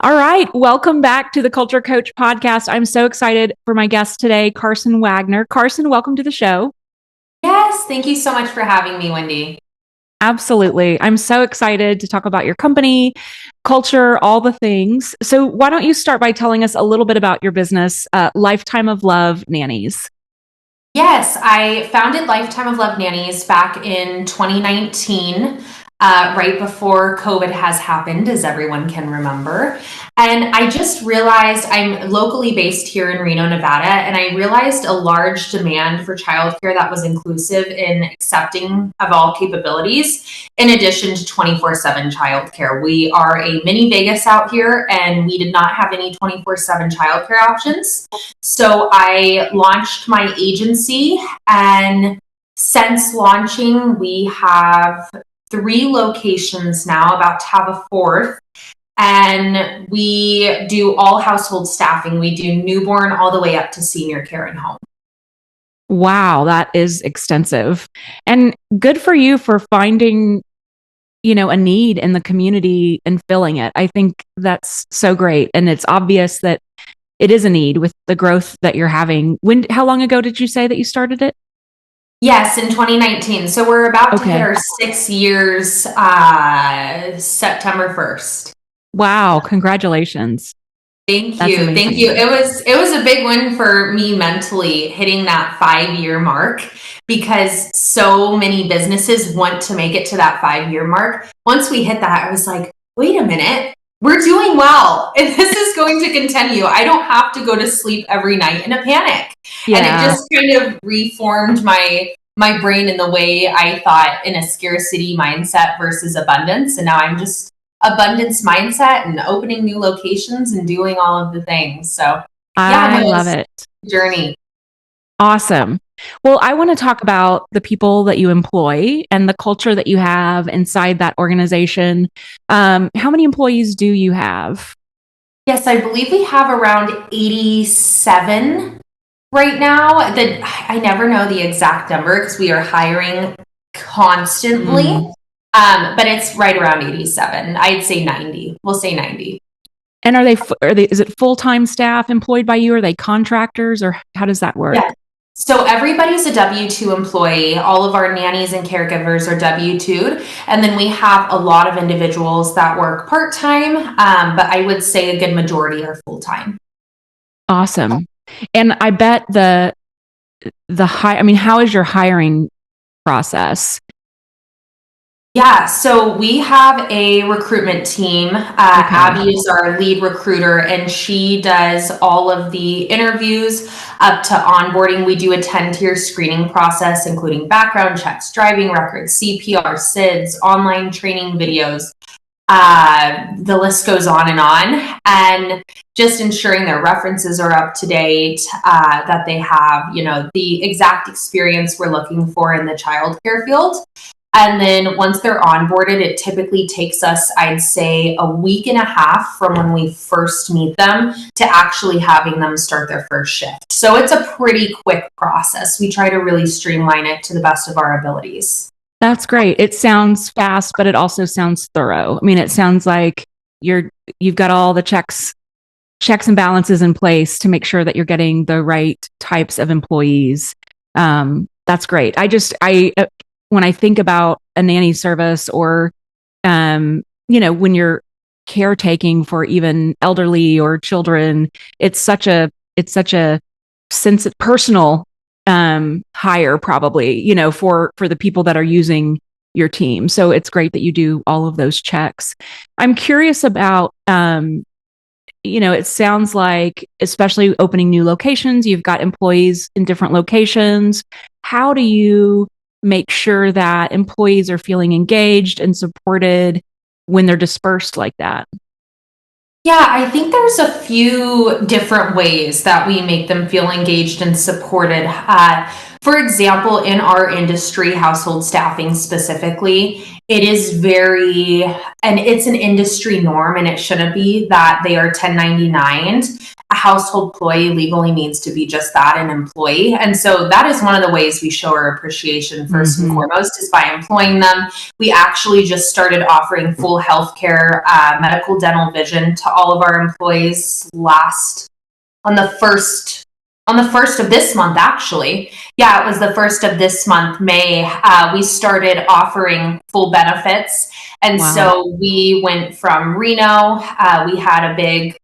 All right. Welcome back to the Culture Coach podcast. I'm so excited for my guest today, Carson Wagner. Carson, welcome to the show. Yes, thank you so much for having me, Wendy. Absolutely. I'm so excited to talk about your company, culture, all the things. So, why don't you start by telling us a little bit about your business, Lifetime of Love Nannies? Yes, I founded Lifetime of Love Nannies back in 2019, right before COVID has happened, as everyone can remember. And I just realized I'm locally based here in Reno, Nevada, and I realized a large demand for childcare that was inclusive in accepting of all capabilities, in addition to 24/7 childcare. We are a mini Vegas out here, and we did not have any 24/7 childcare options. So I launched my agency, and since launching, we have 3 locations now, about to have a fourth. And we do all household staffing. We do newborn all the way up to senior care and home. Wow, that is extensive. And good for you for finding, a need in the community and filling it. I think that's so great. And it's obvious that it is a need with the growth that you're having. How long ago did you say that you started it? Yes, in 2019. So we're about to hit our 6 years, September 1st. Wow, congratulations. Thank That's you. amazing. Thank you. It was a big win for me mentally, hitting that 5-year mark, because so many businesses want to make it to that 5-year mark. Once we hit that, I was like, wait a minute, we're doing well. And this is going to continue. I don't have to go to sleep every night in a panic. Yeah. And it just kind of reformed my brain in the way I thought, in a scarcity mindset versus abundance. And now I'm just abundance mindset and opening new locations and doing all of the things. So I love it. Journey. Awesome. Well, I want to talk about the people that you employ and the culture that you have inside that organization. How many employees do you have? Yes, I believe we have around 87 right now. I never know the exact number because we are hiring constantly. But it's right around 87. I'd say 90. We'll say 90. And is it full-time staff employed by you? Are they contractors, or how does that work? Yeah. So everybody's a W-2 employee. All of our nannies and caregivers are W-2'd. And then we have a lot of individuals that work part-time. But I would say a good majority are full-time. Awesome. And I bet how is your hiring process? Yeah, so we have a recruitment team. Abby is our lead recruiter, and she does all of the interviews up to onboarding. We do a 10-tier screening process, including background checks, driving records, CPR, SIDS, online training videos. The list goes on, and just ensuring their references are up to date, that they have, the exact experience we're looking for in the childcare field. And then once they're onboarded, it typically takes us, I'd say, a week and a half from when we first meet them to actually having them start their first shift. So it's a pretty quick process. We try to really streamline it to the best of our abilities. That's great. It sounds fast, but it also sounds thorough. I mean, it sounds like you've got all the checks and balances in place to make sure that you're getting the right types of employees. That's great. When I think about a nanny service, or, when you're caretaking for even elderly or children, it's such a sense of personal hire, probably, for the people that are using your team. So it's great that you do all of those checks. I'm curious about, it sounds like, especially opening new locations, you've got employees in different locations. How do you make sure that employees are feeling engaged and supported when they're dispersed like that? Yeah, I think there's a few different ways that we make them feel engaged and supported. For example, in our industry, household staffing specifically, it is very, and it's an industry norm, and it shouldn't be that they are 1099. A household employee legally needs to be just that, an employee. And so that is one of the ways we show our appreciation first and foremost is by employing them. We actually just started offering full healthcare, medical, dental, vision to all of our employees on the first of this month, actually. Yeah, it was the first of this month, May. We started offering full benefits. And so we went from Reno. We had a big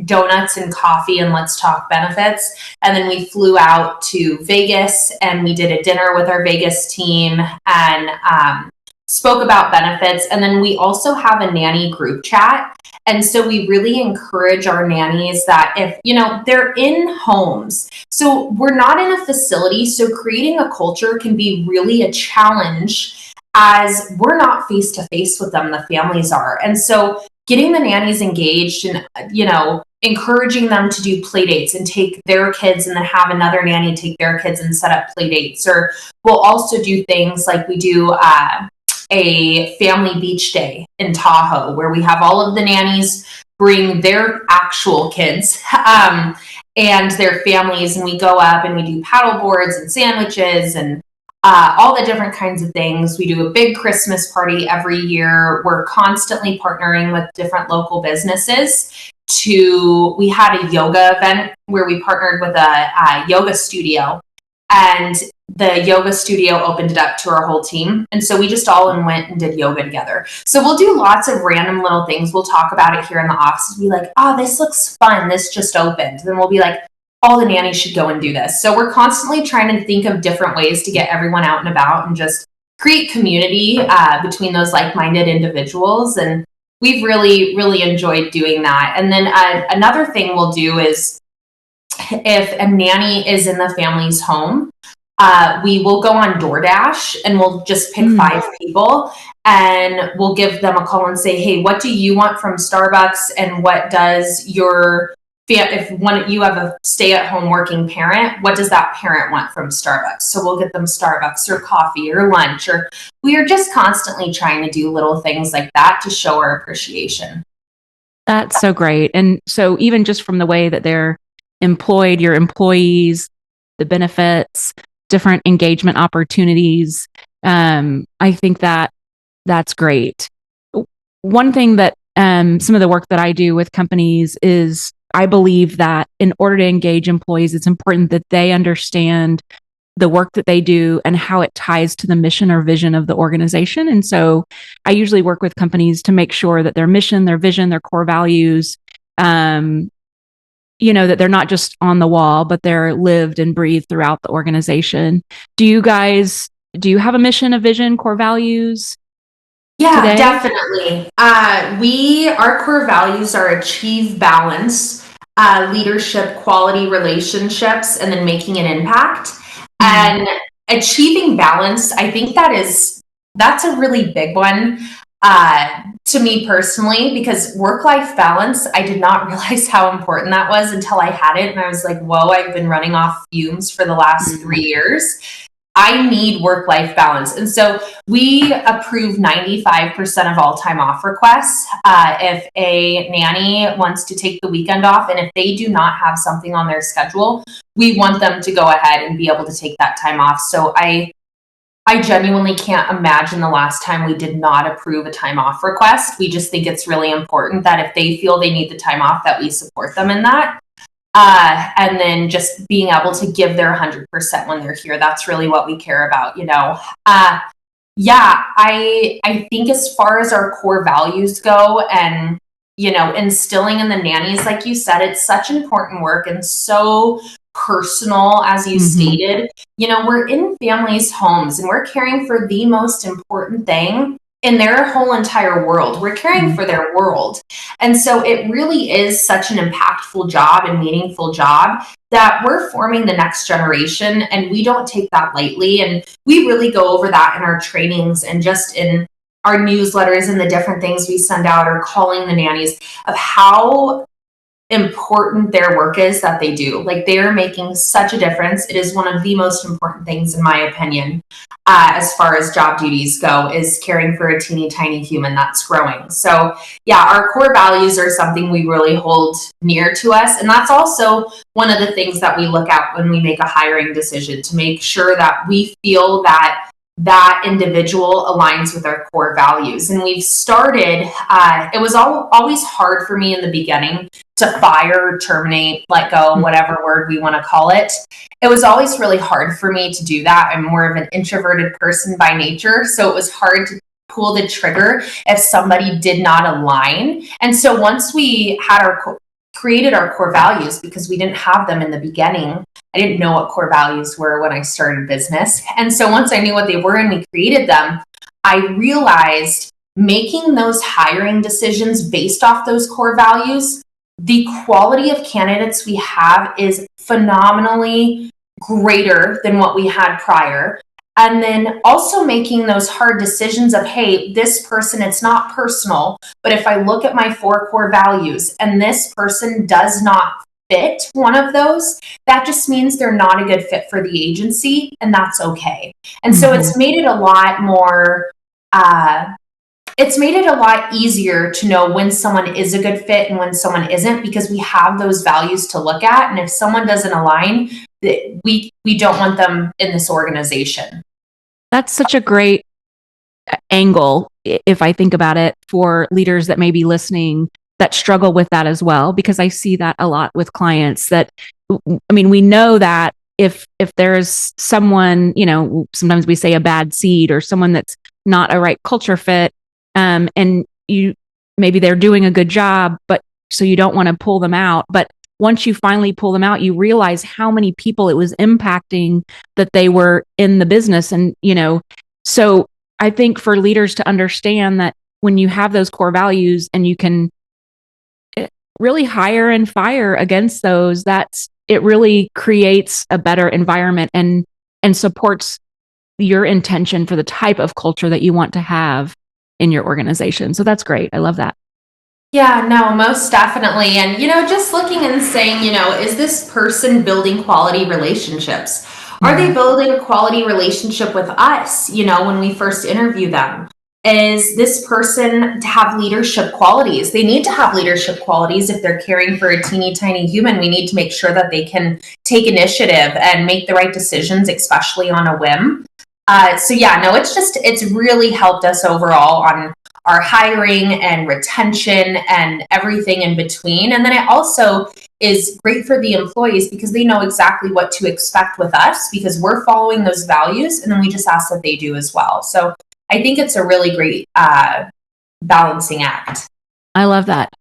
donuts and coffee and let's talk benefits. And then we flew out to Vegas and we did a dinner with our Vegas team and spoke about benefits. And then we also have a nanny group chat. And so we really encourage our nannies that if, they're in homes, so we're not in a facility. So creating a culture can be really a challenge as we're not face to face with them. The families are. And so getting the nannies engaged and, encouraging them to do play dates and take their kids and then have another nanny take their kids and set up play dates. Or we'll also do things like we do a family beach day in Tahoe where we have all of the nannies bring their actual kids and their families, and we go up and we do paddle boards and sandwiches and all the different kinds of things. We do a big Christmas party every year. We're constantly partnering with different local businesses. We had a yoga event where we partnered with a yoga studio, and the yoga studio opened it up to our whole team. And so we just all went and did yoga together. So we'll do lots of random little things. We'll talk about it here in the office. We'll be like, oh, this looks fun. This just opened. Then we'll be like, all the nannies should go and do this. So we're constantly trying to think of different ways to get everyone out and about and just create community between those like-minded individuals. And we've really, really enjoyed doing that. And then another thing we'll do is if a nanny is in the family's home, we will go on DoorDash and we'll just pick 5 people and we'll give them a call and say, hey, what do you want from Starbucks? And what does if you have a stay-at-home working parent, what does that parent want from Starbucks? So we'll get them Starbucks or coffee or lunch, or we are just constantly trying to do little things like that to show our appreciation. That's so great. And so even just from the way that they're employed, your employees, the benefits, different engagement opportunities, I think that's great. One thing that some of the work that I do with companies is I believe that in order to engage employees, it's important that they understand the work that they do and how it ties to the mission or vision of the organization. And so I usually work with companies to make sure that their mission, their vision, their core values, that they're not just on the wall, but they're lived and breathed throughout the organization. Do you have a mission, a vision, core values? Yeah, today? Definitely. Our core values are achieve balance, leadership, quality relationships, and then making an impact. And achieving balance, I think that's a really big one to me personally, because work-life balance, I did not realize how important that was until I had it. And I was like, whoa, I've been running off fumes for the last 3 years. I need work-life balance. And so we approve 95% of all time off requests. If a nanny wants to take the weekend off, and if they do not have something on their schedule, we want them to go ahead and be able to take that time off. So I genuinely can't imagine the last time we did not approve a time off request. We just think it's really important that if they feel they need the time off, that we support them in that. And then just being able to give their 100% when they're here. That's really what we care about, I think as far as our core values go and, instilling in the nannies, like you said, it's such important work and so personal, as you stated. We're in families' homes and we're caring for the most important thing in their whole entire world. We're caring for their world. And so it really is such an impactful job and meaningful job that we're forming the next generation, and we don't take that lightly. And we really go over that in our trainings and just in our newsletters and the different things we send out, or calling the nannies, of how important their work is that they do. Like, they are making such a difference. It is one of the most important things, in my opinion, as far as job duties go, is caring for a teeny tiny human that's growing. So yeah, our core values are something we really hold near to us. And that's also one of the things that we look at when we make a hiring decision, to make sure that we feel that that individual aligns with our core values. And we've started, it was always hard for me in the beginning to fire, terminate, let go, whatever word we want to call it. It was always really hard for me to do that. I'm more of an introverted person by nature, so it was hard to pull the trigger if somebody did not align. And so once we had created our core values, because we didn't have them in the beginning, I didn't know what core values were when I started business. And so once I knew what they were and we created them, I realized making those hiring decisions based off those core values, the quality of candidates we have is phenomenally greater than what we had prior. And then also making those hard decisions of, hey, this person, it's not personal, but if I look at my 4 core values and this person does not fit one of those, that just means they're not a good fit for the agency, and that's okay. And so it's made it a lot more, it's made it a lot easier to know when someone is a good fit and when someone isn't, because we have those values to look at. And if someone doesn't align, we don't want them in this organization. That's such a great angle, if I think about it, for leaders that may be listening that struggle with that as well, because I see that a lot with clients. That, I mean, we know that if there's someone, you know, sometimes we say a bad seed or someone that's not a right culture fit, and you, maybe they're doing a good job, but so you don't want to pull them out. But once you finally pull them out, you realize how many people it was impacting that they were in the business. And, you know, so I think for leaders to understand that when you have those core values and you can really hire and fire against those, it really creates a better environment and supports your intention for the type of culture that you want to have in your organization. So that's great. I love that. Yeah, no, most definitely. And, you know, just looking and saying, you know, is this person building quality relationships? Are they building a quality relationship with us, you know, when we first interview them? Is this person to have leadership qualities? They need to have leadership qualities. If they're caring for a teeny tiny human, we need to make sure that they can take initiative and make the right decisions, especially on a whim. So yeah, no, it's really helped us overall on our hiring and retention and everything in between. And then it also is great for the employees because they know exactly what to expect with us because we're following those values, and then we just ask that they do as well. So I think it's a really great balancing act. I love that.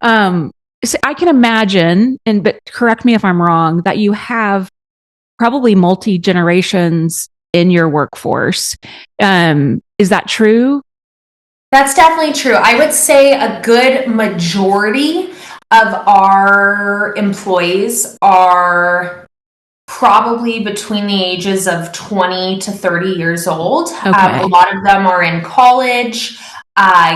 So I can imagine, but correct me if I'm wrong, that you have probably multi-generations in your workforce. Is that true? That's definitely true. I would say a good majority of our employees are probably between the ages of 20 to 30 years old. Okay. A lot of them are in college,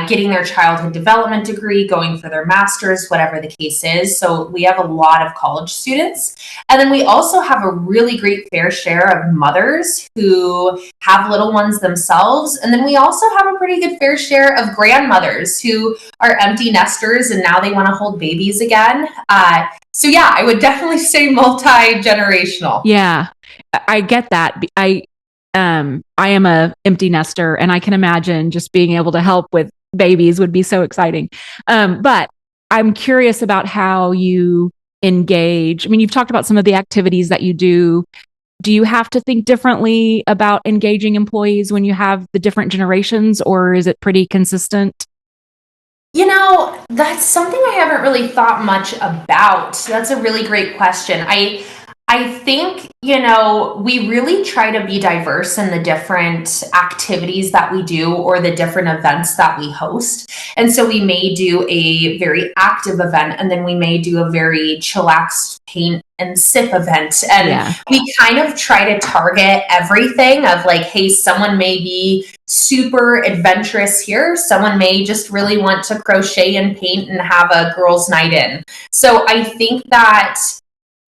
getting their childhood development degree, going for their master's, whatever the case is. So we have a lot of college students. And then we also have a really great fair share of mothers who have little ones themselves. And then we also have a pretty good fair share of grandmothers who are empty nesters and now they want to hold babies again. So yeah, I would definitely say multi-generational. Yeah, I get that. I am a empty nester, and I can imagine just being able to help with babies would be so exciting. But I'm curious about how you engage. I mean, you've talked about some of the activities that you do. Do you have to think differently about engaging employees when you have the different generations, or is it pretty consistent? You know, that's something I haven't really thought much about. That's a really great question. I think, we really try to be diverse in the different activities that we do or the different events that we host. And so we may do a very active event, and then we may do a very chillaxed paint and sip event. And we kind of try to target everything of like, hey, someone may be super adventurous here. Someone may just really want to crochet and paint and have a girls' night in. So I think that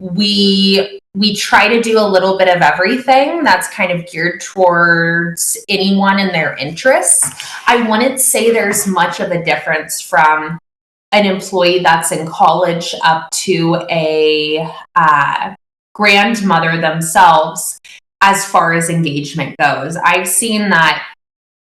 we try to do a little bit of everything that's kind of geared towards anyone and their interests. I wouldn't say there's much of a difference from an employee that's in college up to a grandmother themselves as far as engagement goes. I've seen that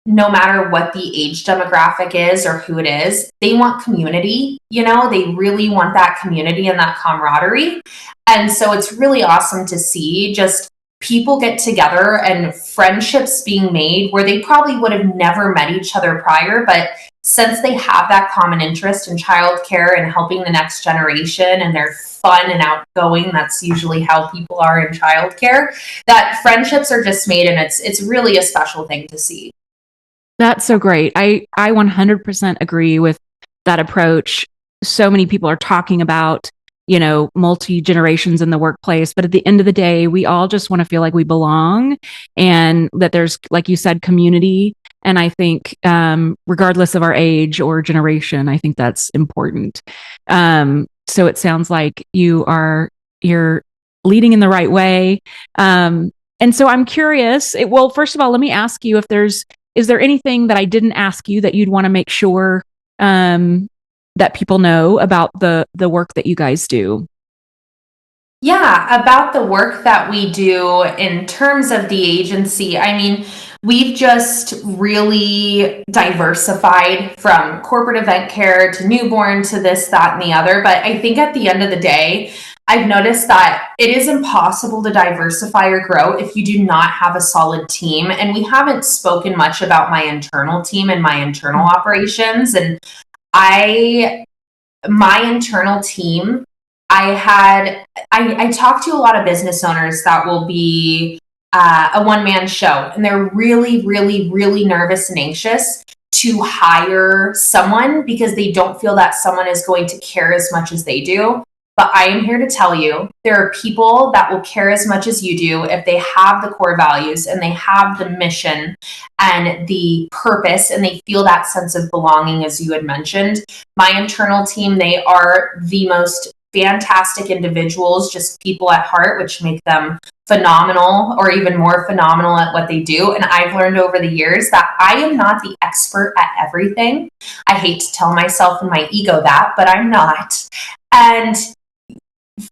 no matter what the age demographic is or who it is, they want community. They really want that community and that camaraderie. And so it's really awesome to see just people get together and friendships being made where they probably would have never met each other prior. But since they have that common interest in childcare and helping the next generation, and they're fun and outgoing, that's usually how people are in childcare, that friendships are just made. And it's really a special thing to see. That's so great. I 100% agree with that approach. So many people are talking about, multi-generations in the workplace, but at the end of the day, we all just want to feel like we belong and that there's, like you said, community. And I think, regardless of our age or generation, I think that's important. So it sounds like you're leading in the right way. And so I'm curious, well, first of all, let me ask you is there anything that I didn't ask you that you'd want to make sure that people know about the work that you guys do? Yeah, about the work that we do in terms of the agency. I mean, we've just really diversified from corporate event care to newborn to this, that, and the other. But I think at the end of the day, I've noticed that it is impossible to diversify or grow if you do not have a solid team. And we haven't spoken much about my internal team and my internal operations. And my internal team, I talk to a lot of business owners that will be a one-man show, and they're really, really, really nervous and anxious to hire someone because they don't feel that someone is going to care as much as they do. But I am here to tell you, there are people that will care as much as you do if they have the core values and they have the mission and the purpose and they feel that sense of belonging, as you had mentioned. My internal team, they are the most fantastic individuals, just people at heart, which make them phenomenal or even more phenomenal at what they do. And I've learned over the years that I am not the expert at everything. I hate to tell myself and my ego that, but I'm not. And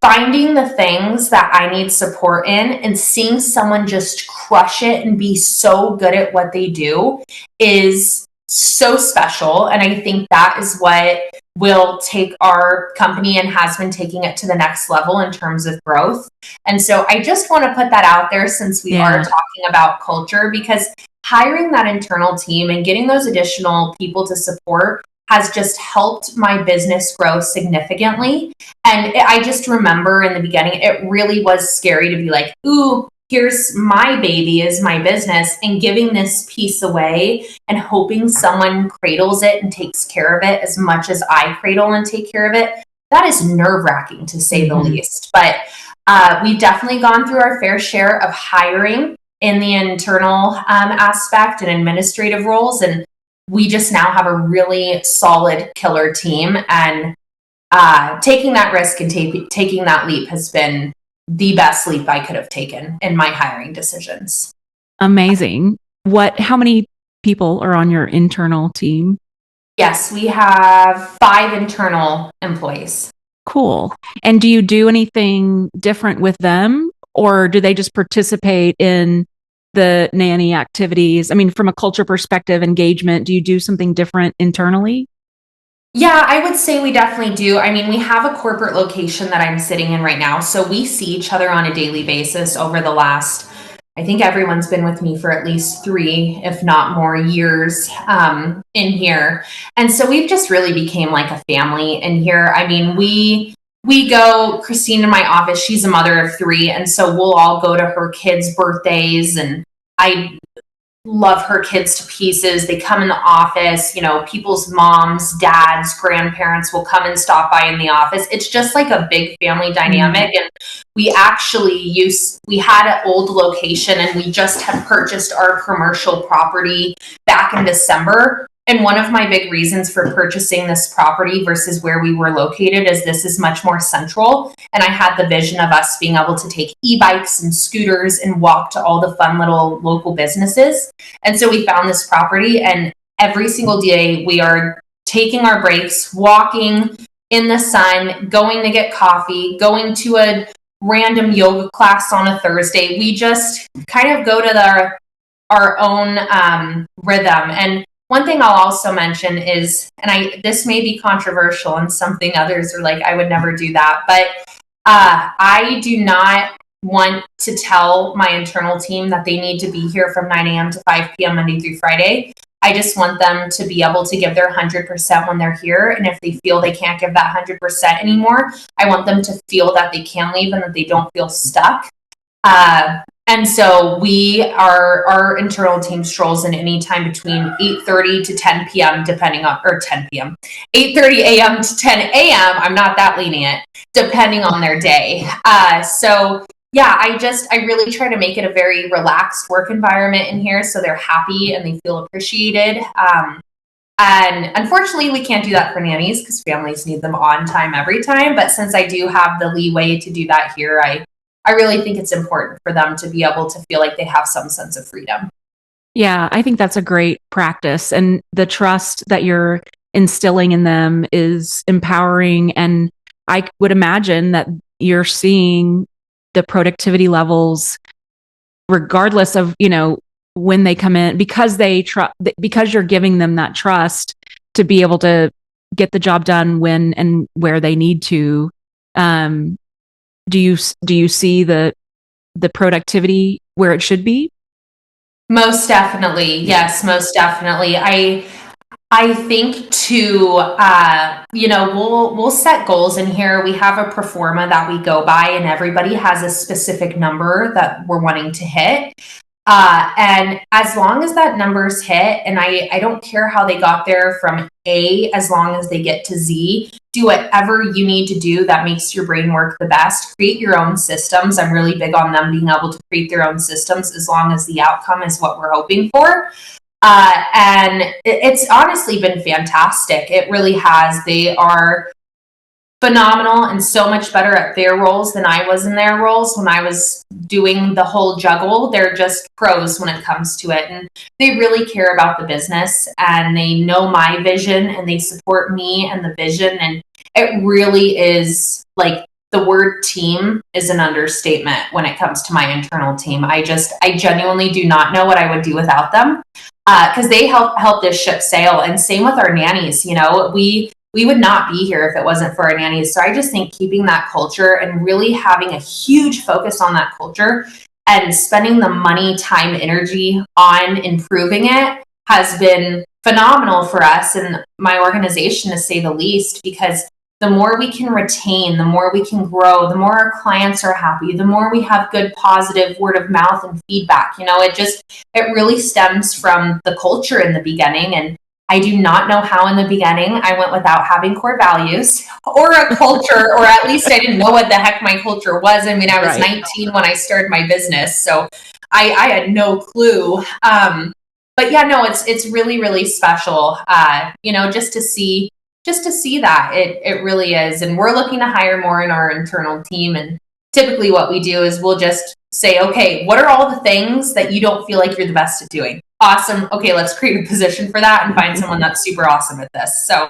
finding the things that I need support in and seeing someone just crush it and be so good at what they do is so special. And I think that is what will take our company and has been taking it to the next level in terms of growth. And so I just want to put that out there since we are talking about culture, because hiring that internal team and getting those additional people to support has just helped my business grow significantly. And I just remember in the beginning, it really was scary to be like, ooh, here's my baby is my business, and giving this piece away and hoping someone cradles it and takes care of it as much as I cradle and take care of it. That is nerve-wracking, to say the least. But we've definitely gone through our fair share of hiring in the internal aspect and administrative roles. And we just now have a really solid killer team. And taking that risk and taking that leap has been the best leap I could have taken in my hiring decisions. Amazing. How many people are on your internal team? Yes, we have 5 internal employees. Cool. And do you do anything different with them, or do they just participate in the nanny activities? I mean, from a culture perspective, engagement, do you do something different internally? Yeah, I would say we definitely do. I mean, we have a corporate location that I'm sitting in right now. So we see each other on a daily basis over the last, I think everyone's been with me for at least 3, if not more years in here. And so we've just really became like a family in here. I mean, we we go, Christine in my office, she's a mother of 3. And so we'll all go to her kids' birthdays, and I love her kids to pieces. They come in the office, people's moms, dads, grandparents will come and stop by in the office. It's just like a big family dynamic. And we had an old location, and we just had purchased our commercial property back in December. And one of my big reasons for purchasing this property versus where we were located is this is much more central. And I had the vision of us being able to take e-bikes and scooters and walk to all the fun little local businesses. And so we found this property, and every single day we are taking our breaks, walking in the sun, going to get coffee, going to a random yoga class on a Thursday. We just kind of go to our own rhythm. And one thing I'll also mention is, and this may be controversial and something others are like, I would never do that, but I do not want to tell my internal team that they need to be here from 9 a.m. to 5 p.m. Monday through Friday. I just want them to be able to give their 100% when they're here. And if they feel they can't give that 100% anymore, I want them to feel that they can leave and that they don't feel stuck. And so our internal team strolls in any time between 8:30 to 10 p.m. or 10 p.m., 8:30 a.m. to 10 a.m. I'm not that lenient, depending on their day. So yeah, I really try to make it a very relaxed work environment in here, so they're happy and they feel appreciated. And unfortunately, we can't do that for nannies because families need them on time every time. But since I do have the leeway to do that here, I really think it's important for them to be able to feel like they have some sense of freedom. Yeah, I think that's a great practice. And the trust that you're instilling in them is empowering. And I would imagine that you're seeing the productivity levels, regardless of, when they come in, because because you're giving them that trust to be able to get the job done when and where they need to. Do you see the productivity where it should be? Most definitely. Yes, most definitely. I think too, we'll set goals in here. We have a pro forma that we go by, and everybody has a specific number that we're wanting to hit. And as long as that number's hit, and I don't care how they got there from A, as long as they get to Z, do whatever you need to do that makes your brain work the best. Create your own systems. I'm really big on them being able to create their own systems as long as the outcome is what we're hoping for. And it's honestly been fantastic. It really has. They are phenomenal and so much better at their roles than I was in their roles when I was doing the whole juggle. They're just pros when it comes to it. And they really care about the business, and they know my vision, and they support me and the vision. And it really is like, the word team is an understatement when it comes to my internal team. I genuinely do not know what I would do without them, because they help this ship sail. And same with our nannies. We would not be here if it wasn't for our nannies. So I just think keeping that culture and really having a huge focus on that culture and spending the money, time, energy on improving it has been phenomenal for us and my organization, to say the least, because the more we can retain, the more we can grow, the more our clients are happy, the more we have good, positive word of mouth and feedback. It really stems from the culture in the beginning. And I do not know how in the beginning I went without having core values or a culture, or at least I didn't know what the heck my culture was. I mean, I was 19 when I started my business, so I had no clue. But yeah, no, it's really, really special, just to see that it really is. And we're looking to hire more in our internal team. And typically what we do is we'll just say, okay, what are all the things that you don't feel like you're the best at doing? Awesome. Okay, let's create a position for that and find someone that's super awesome at this. So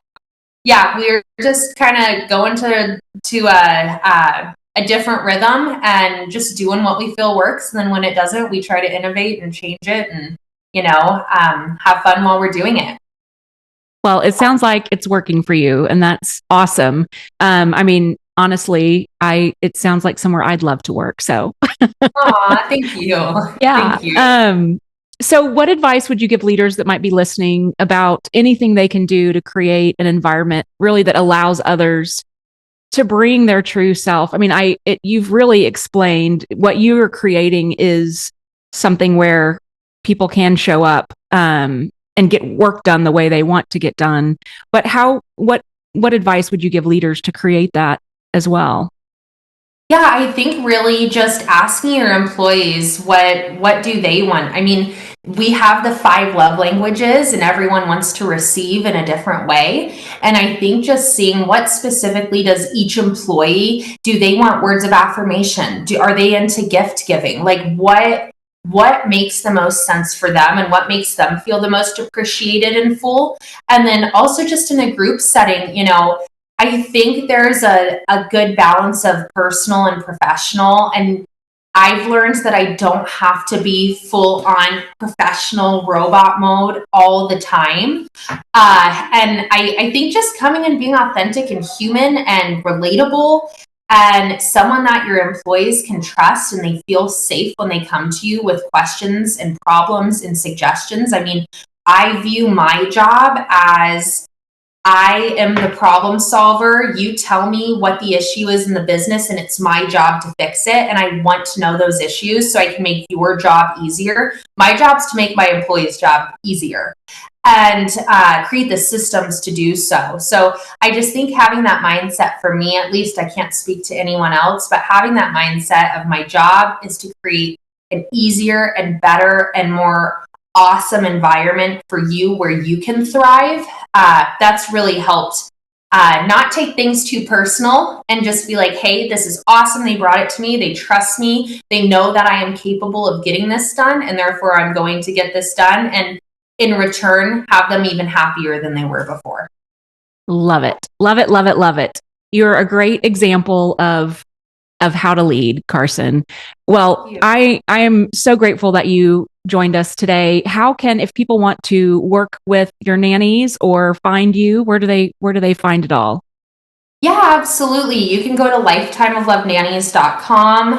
yeah, we're just kind of going to a different rhythm and just doing what we feel works. And then when it doesn't, we try to innovate and change it and, have fun while we're doing it. Well, it sounds like it's working for you, and that's awesome. I mean, honestly, it sounds like somewhere I'd love to work. So, aw, thank you. Yeah. Thank you. So what advice would you give leaders that might be listening about anything they can do to create an environment really that allows others to bring their true self. I mean, you've really explained what you are creating is something where people can show up and get work done the way they want to get done. But what advice would you give leaders to create that as well? Yeah, I think really just asking your employees what do they want. I mean, we have the 5 love languages and everyone wants to receive in a different way. And I think just seeing what specifically does each employee, do they want words of affirmation? Are they into gift giving? Like what makes the most sense for them and what makes them feel the most appreciated and full? And then also just in a group setting, I think there's a good balance of personal and professional. And I've learned that I don't have to be full on professional robot mode all the time. And I think just coming and being authentic and human and relatable and someone that your employees can trust and they feel safe when they come to you with questions and problems and suggestions. I mean, I view my job as I am the problem solver. You tell me what the issue is in the business, and it's my job to fix it. And I want to know those issues so I can make your job easier. My job is to make my employees' job easier and create the systems to do so. So I just think having that mindset, for me at least, I can't speak to anyone else, but having that mindset of my job is to create an easier and better and more awesome environment for you where you can thrive. That's really helped not take things too personal and just be like, hey, this is awesome. They brought it to me. They trust me. They know that I am capable of getting this done, and therefore I'm going to get this done. And in return, have them even happier than they were before. Love it. Love it. Love it. Love it. You're a great example of how to lead, Carson. Well, I am so grateful that you joined us today. How can, if people want to work with your nannies or find you, where do they find it all? Yeah, absolutely. You can go to lifetimeoflovenannies.com.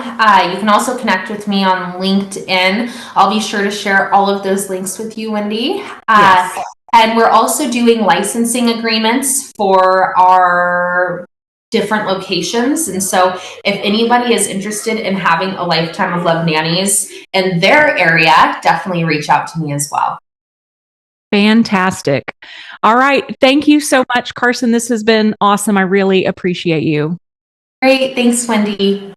You can also connect with me on LinkedIn. I'll be sure to share all of those links with you, Wendy. Yes. And we're also doing licensing agreements for our different locations. And so if anybody is interested in having a Lifetime of Love Nannies in their area, definitely reach out to me as well. Fantastic. All right. Thank you so much, Carson. This has been awesome. I really appreciate you. Great. Thanks, Wendy.